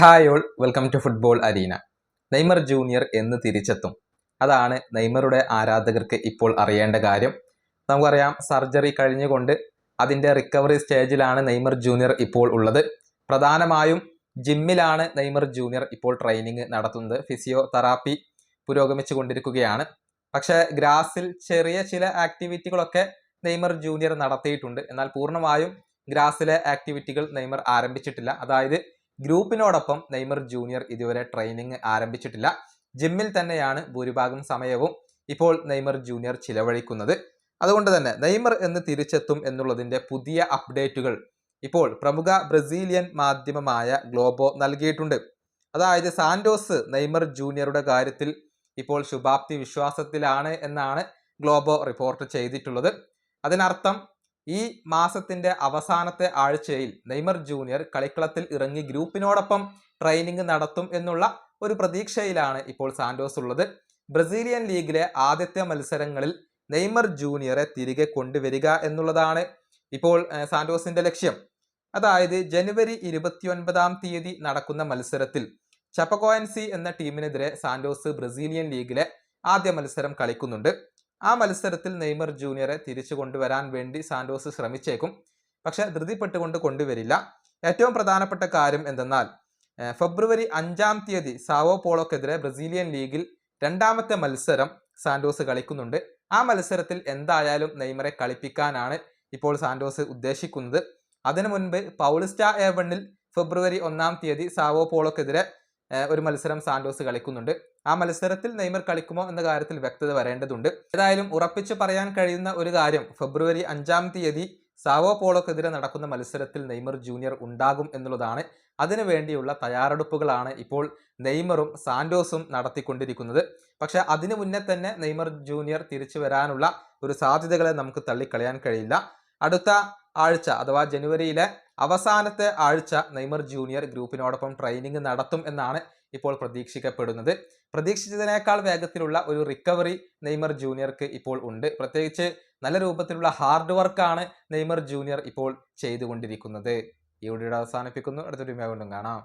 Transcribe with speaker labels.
Speaker 1: Hi all, welcome to football arena. Neymar Junior എന്ന് തിരിച്ചെത്തും? അതാണ് നെയ്മറുടെ ആരാധകർക്ക് ഇപ്പോൾ അറിയേണ്ട കാര്യം. നമുക്കറിയാം, സർജറി കഴിഞ്ഞുകൊണ്ട് അതിൻ്റെ റിക്കവറി സ്റ്റേജിലാണ് നെയ്മർ ജൂനിയർ ഇപ്പോൾ ഉള്ളത്. പ്രധാനമായും ജിമ്മിലാണ് നെയ്മർ ജൂനിയർ ഇപ്പോൾ ട്രെയിനിങ് നടത്തുന്നത്. ഫിസിയോതെറാപ്പി പുരോഗമിച്ചു കൊണ്ടിരിക്കുകയാണ്. പക്ഷേ ഗ്രാസിൽ ചെറിയ ചില ആക്ടിവിറ്റികളൊക്കെ നെയ്മർ ജൂനിയർ നടത്തിയിട്ടുണ്ട്. എന്നാൽ പൂർണ്ണമായും ഗ്രാസിലെ ആക്ടിവിറ്റികൾ നെയ്മർ ആരംഭിച്ചിട്ടില്ല. അതായത് ഗ്രൂപ്പിനോടൊപ്പം നെയ്മർ ജൂനിയർ ഇതുവരെ ട്രെയിനിങ് ആരംഭിച്ചിട്ടില്ല. ജിമ്മിൽ തന്നെയാണ് ഭൂരിഭാഗം സമയവും ഇപ്പോൾ നെയ്മർ ജൂനിയർ ചിലവഴിക്കുന്നത്. അതുകൊണ്ട് തന്നെ നെയ്മർ എന്ന് തിരിച്ചെത്തും എന്നുള്ളതിന്റെ പുതിയ അപ്ഡേറ്റുകൾ ഇപ്പോൾ പ്രമുഖ ബ്രസീലിയൻ മാധ്യമമായ ഗ്ലോബോ നൽകിയിട്ടുണ്ട്. അതായത് സാന്റോസ് നെയ്മർ ജൂനിയറുടെ കാര്യത്തിൽ ഇപ്പോൾ ശുഭാപ്തി വിശ്വാസത്തിലാണ് എന്നാണ് ഗ്ലോബോ റിപ്പോർട്ട് ചെയ്തിട്ടുള്ളത്. അതിനർത്ഥം ഈ മാസത്തിന്റെ അവസാനത്തെ ആഴ്ചയിൽ നെയ്മർ ജൂനിയർ കളിക്കളത്തിൽ ഇറങ്ങി ഗ്രൂപ്പിനോടൊപ്പം ട്രെയിനിങ് നടത്തും എന്നുള്ള ഒരു പ്രതീക്ഷയിലാണ് ഇപ്പോൾ സാന്റോസ് ഉള്ളത്. ബ്രസീലിയൻ ലീഗിലെ ആദ്യത്തെ മത്സരങ്ങളിൽ നെയ്മർ ജൂനിയറെ തിരികെ കൊണ്ടുവരിക എന്നുള്ളതാണ് ഇപ്പോൾ സാന്റോസിന്റെ ലക്ഷ്യം. അതായത് ജനുവരി 29 നടക്കുന്ന മത്സരത്തിൽ ചപ്പകോയൻസി എന്ന ടീമിനെതിരെ സാന്റോസ് ബ്രസീലിയൻ ലീഗിലെ ആദ്യ മത്സരം കളിക്കുന്നുണ്ട്. ആ മത്സരത്തിൽ നെയ്മർ ജൂനിയറെ തിരിച്ചു കൊണ്ടുവരാൻ വേണ്ടി സാന്റോസ് ശ്രമിച്ചേക്കും. പക്ഷെ ധൃതിപ്പെട്ടുകൊണ്ട് കൊണ്ടുവരില്ല. ഏറ്റവും പ്രധാനപ്പെട്ട കാര്യം എന്തെന്നാൽ ഫെബ്രുവരി 5 സാവോ പോളോക്കെതിരെ ബ്രസീലിയൻ ലീഗിൽ രണ്ടാമത്തെ മത്സരം സാന്റോസ് കളിക്കുന്നുണ്ട്. ആ മത്സരത്തിൽ എന്തായാലും നെയ്മറെ കളിപ്പിക്കാനാണ് ഇപ്പോൾ സാന്റോസ് ഉദ്ദേശിക്കുന്നത്. അതിനു മുൻപ് പൗളിസ്റ്റ A1 ഫെബ്രുവരി 1 സാവോ പോളോക്കെതിരെ ഒരു മത്സരം സാന്റോസ് കളിക്കുന്നുണ്ട്. ആ മത്സരത്തിൽ നെയ്മർ കളിക്കുമോ എന്ന കാര്യത്തിൽ വ്യക്തത വരേണ്ടതുണ്ട്. ഏതായാലും ഉറപ്പിച്ചു പറയാൻ കഴിയുന്ന ഒരു കാര്യം, ഫെബ്രുവരി 5 സാവോ പോളോക്കെതിരെ നടക്കുന്ന മത്സരത്തിൽ നെയ്മർ ജൂനിയർ ഉണ്ടാകും എന്നുള്ളതാണ്. അതിനു വേണ്ടിയുള്ള തയ്യാറെടുപ്പുകളാണ് ഇപ്പോൾ നെയ്മറും സാന്റോസും നടത്തിക്കൊണ്ടിരിക്കുന്നത്. പക്ഷെ അതിനു മുന്നേ തന്നെ നെയ്മർ ജൂനിയർ തിരിച്ചു വരാനുള്ള ഒരു സാധ്യതകളെ നമുക്ക് തള്ളിക്കളയാൻ കഴിയില്ല. അടുത്ത ആഴ്ച അഥവാ ജനുവരിയിലെ അവസാനത്തെ ആഴ്ച നെയ്മർ ജൂനിയർ ഗ്രൂപ്പിനോടൊപ്പം ട്രെയിനിങ് നടത്തും എന്നാണ് ഇപ്പോൾ പ്രതീക്ഷിക്കപ്പെടുന്നത്. പ്രതീക്ഷിച്ചതിനേക്കാൾ വേഗത്തിലുള്ള ഒരു റിക്കവറി നെയ്മർ ജൂനിയർക്ക് ഇപ്പോൾ ഉണ്ട്. പ്രത്യേകിച്ച് നല്ല രൂപത്തിലുള്ള ഹാർഡ് വർക്കാണ് നെയ്മർ ജൂനിയർ ഇപ്പോൾ ചെയ്തുകൊണ്ടിരിക്കുന്നത്. ഈ വീഡിയോ അവസാനിപ്പിക്കുന്നു. അടുത്തൊരു വീഡിയോ കൊണ്ടും കാണാം.